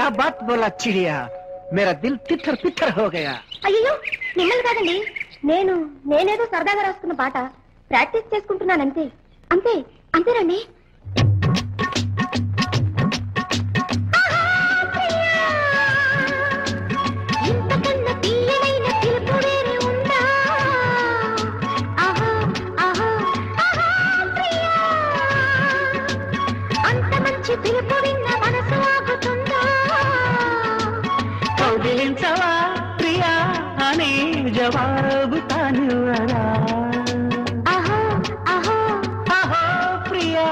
क्या बात बोला चिड़िया, मेरा दिल तिथर तिथर हो गया. అయ్యో మిమ్మల్ని కాదండి, నేనేదో సరదాగా రాసుకున్న పాట ప్రాక్టీస్ చేసుకుంటున్నాను అంతే. అంతే అంతేనండి. కౌగిలించవా ప్రియా అని జవాబు తానివ్వరా. ప్రియా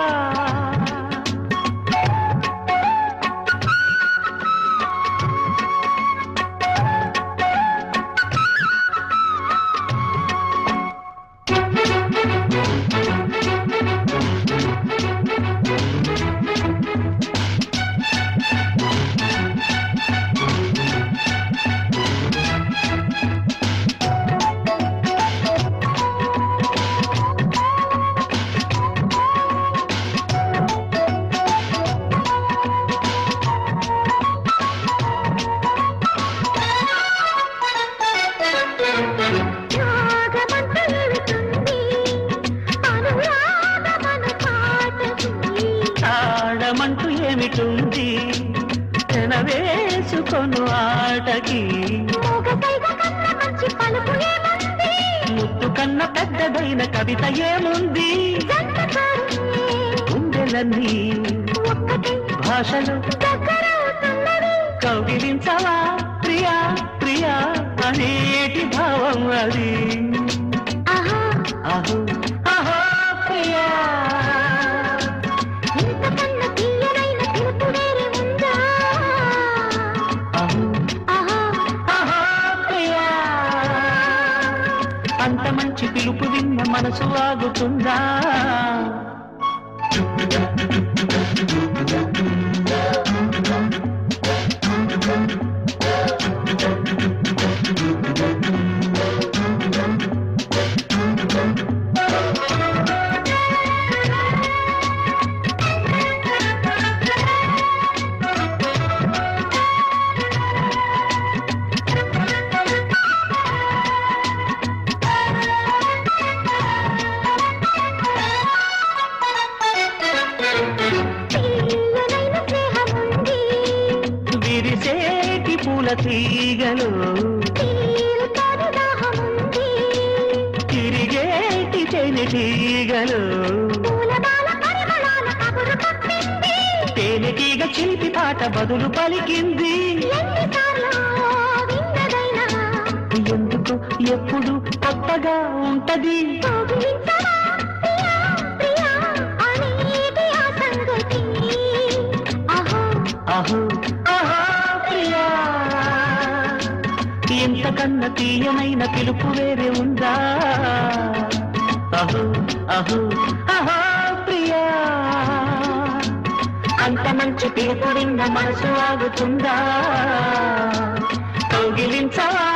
తాళమంటూ ఏమిటుంది వేసుకొను ఆటకి. ముద్దు కన్న పెద్దదైన కవిత ఏముంది. గుండెలన్నీ భాషలు కౌగిలించవా ప్రియా ప్రియా అనేటి భావం అది. అహో అహో ప్రియా అంత మంచి పిలుపు విన్న మనసు ఆగుతుందా. విరిసేటి పూల తీగలు తిరిగేటి తేనె తీగలు తేనె తీగ చిలిపి పాట బదులు పలికింది. ఎందుకు ఎప్పుడు కొత్తగా ఉంటది. అహో అహో ప్రియా ఇంతకన్నా తీయనైన పిలుపు వేరే ఉందా. అహో అహో అహో ప్రియా అంత మంచి పిలుపు విన్న మనసు ఆగుతుందా. కౌగిలించవా